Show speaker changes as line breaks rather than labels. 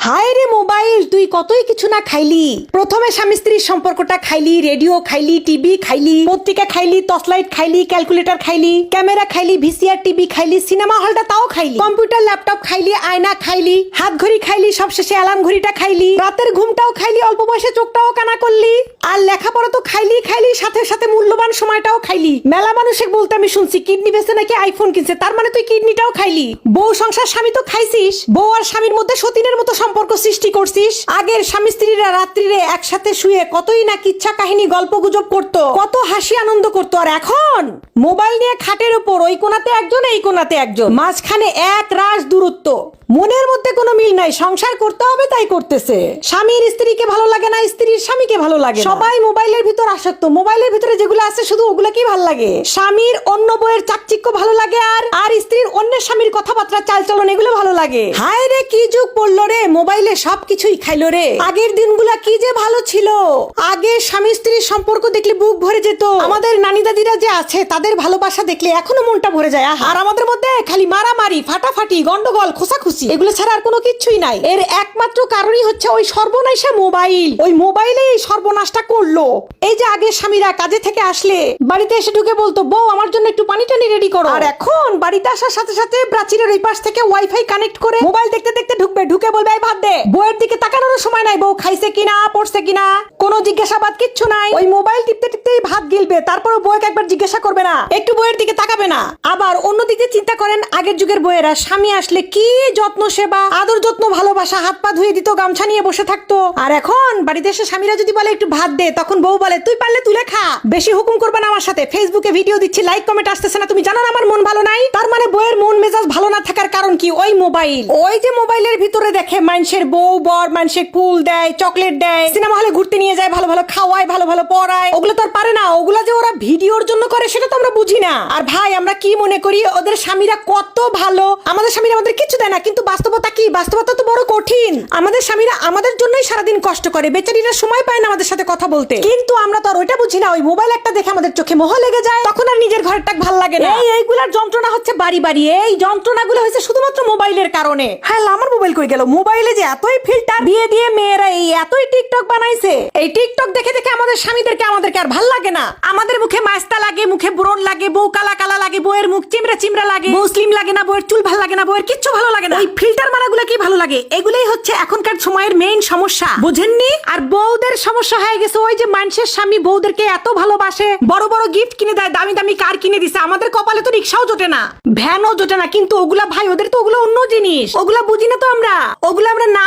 হায় রে মোবাইল, তুই কতই কিছু না খাইলি। প্রথমে স্বামী স্ত্রীর সম্পর্কটা খাইলি, রেডিও খাইলি, টিভি খাইলি, পত্রিকা খাইলি, টর্চলাইট খাইলি, ক্যালকুলেটর খাইলি, ক্যামেরা খাইলি, ভিসিআর টিভি খাইলি, সিনেমা হলটা তাও খাইলি, কম্পিউটার ল্যাপটপ খাইলি, আয়না খাইলি, হাত ঘড়ি খাইলি, সবশেষে অ্যালার্ম ঘড়িটা খাইলি, রাতের ঘুমটাও খাইলি, অল্প বয়সে চোখটাও কানা করলি, আর লেখাপড়া তো খাইলি খাইলি, সাথে সাথে মূল্যবান সময়টাও খাইলি। মেলা মানুষে বলতে আমি শুনছি কিডনি বেচে নাকি আইফোন কিনছে, তার মানে তুই কিডনিটাও খাইলি। বউ সংসার স্বামী তো খাইছিস, বউ আর স্বামীর মধ্যে সতীনের মতো সম্পর্ক সৃষ্টি করছিস। আগের স্বামী স্ত্রীরা রাত্রিরে একসাথে শুয়ে কতই না কিচ্ছা কাহিনী গল্প গুজব করতো, কত হাসি আনন্দ করতো। আর এখন মোবাইল নিয়ে খাটের উপর ওই কোনাতে একজন এই কোনাতে একজন, মাঝখানে এক রাশ দূরত্ব, মনের মধ্যে কোনো মিল নাই। সংসার করতে হবে তাই করতেছে। স্বামীর স্ত্রীকে ভালো লাগে না, স্ত্রীর স্বামীকে ভালো লাগে না। সবাই মোবাইলের ভিতর আসক্ত। মোবাইলের ভিতরে যেগুলো আছে শুধু ওগুলাকেই ভালো লাগে। স্বামীর অন্য বইয়ের চাকচিক্য ভালো লাগে, আর স্ত্রীর অন্যের স্বামীর কথাবার্তা চালচলন এগুলো ভালো লাগে। হায় রে কি যুগ পড়লো রে, মোবাইলে সবকিছুই খাইলো রে। আগের দিনগুলা কি যে ভালো ছিল। আগে স্বামী স্ত্রীর সম্পর্ক দেখলে বুক ভরে যেত। আমাদের নানি দাদিরা যে আছে তাদের ভালোবাসা দেখলে এখনো মনটা ভরে যায়। আর আমাদের মধ্যে খালি মারামারি, ফাটাফাটি, গন্ডগোল, খোসাখুসি, এগুলো ছাড়া আর কোনো কিছুই নাই। এর একমাত্র কারণই হচ্ছে ওই সর্বনাশা মোবাইল। ওই মোবাইলেই সর্বনাশটা করলো। এই যে আগে স্বামীরা কাজে থেকে আসলে বাড়িতে এসে ঢুকে বলতো, বউ আমার জন্য একটু পানি টানি রেডি করো। আর এখন বাড়িতে আসার সাথে সাথে প্রাচীরের ওই পাশ থেকে ওয়াইফাই কানেক্ট করে মোবাইল দেখতে দেখতে ঢুকবে, ঢুকে বলবে এই ভাত দে। বউয়ের দিকে তাকানোর সময় নাই, বউ খাইছে কিনা, পড়ছে কিনা, কোনো জিজ্ঞাসাবাদ কিচ্ছু নাই। ওই মোবাইল টিপতে টিপতেই ভাত গিলবে, তারপরও বউকে একবার জিজ্ঞাসা করবে না, একটু বউয়ের দিকে তাকাবে না। আবার অন্যদিকে চিন্তা করেন, আগের যুগের বউয়েরা স্বামী আসলে কি যত্ন সেবা, আদর যত্ন, ভালোবাসা, হাত পা ধুয়ে দিত, গামছা নিয়ে বসে থাকতো। আর এখন বাড়িতে এসে স্বামীরা যদি বলে একটু ভাত দে, তখন বউ বলে তুই পারলে তুলে খা, বেশি হুকুম করবে না আমার সাথে। ফেসবুকে ভিডিও দিচ্ছি, লাইক কমেন্ট আসতেছে না, তুমি জানো না আমার মন ভালো নাই। তার মানে বউয়ের মন মেজাজ ভালো না থাকার কারণ কি? ওই মোবাইল। ওই যে মোবাইলের ভিতরে দেখে মানুষের বউ বর মানুষের ফুল দেয়, চকলেট দেয়, সিনেমা হলে ঘুরতে নিয়ে যায়, ভালো ভালো খাওয়ায়, ভালো ভালো পড়ায়। ওগুলো তো আর পারে না। ওগুলা যে ওরা ভিডিওর জন্য করে সেটা তো আমরা বুঝি না। আর ভাই আমরা কি মনে করি ওদের স্বামীরা কত ভালো, আমাদের স্বামীরা আমাদের কিছু দেয় না। কিন্তু বাস্তবতা কি? বাস্তবতা তো বড় কঠিন। আমাদের স্বামীরা আমাদের জন্যই সারাদিন কষ্ট করে, বেচারিরা সময় পায় না আমাদের সাথে কথা বলতে। কিন্তু আমরা তো আর ওইটা বুঝি না। ওই মোবাইল একটা দেখে আমাদের চোখে মোহ লেগে যায়, তখন আর নিজের ঘরটা ভাল লাগে না। এইগুলার যন্ত্রণা হচ্ছে বাড়ি বাড়ি। এই যন্ত্রণাগুলো হয়েছে শুধুমাত্র মোবাইলের কারণে। হ্যাঁ, আমার মোবাইল কই গেল? মোবাইলে যে এতই ফিল্টার দিয়ে দিয়ে মেয়েরা এই এতই টিকটক বানাইছে, এই টিকটক দেখে দেখে আমাদের স্বামীদেরকে আমাদেরকে আর ভাল লাগে না। আমাদের মুখে মাস্তা লাগে, মুখে ব্রণ লাগে, বউ কালা কালা লাগে, বউয়ের মুখ চিমড়া চিমড়া লাগে, মুসলিম লাগে না, বউয়ের চুল ভাল লাগে না, বউয়ের কিচ্ছু ভালো লাগে না। ওই ফিল্টার মারাগুলো কি ভালো লাগে? এগুলাই হচ্ছে এখনকার সময়ের মেইন সমস্যা, বুঝেননি? আর বউদের সমস্যা হয়ে গেছে ওই যে মানুষের স্বামী বউদেরকে এত ভালোবাসে, বড় বড় গিফট কিনে দেয়, দামি দামি কার কিনে দিছে। আমাদের কপালে তো রিক্সাও জোটে না, ভ্যানও জোটে না। কিন্তু ওগুলা ভাই, ওদের তো ওগুলো অন্য জিনিস, ওগুলা বুঝি না তো আমরা। ওগুলো আমরা না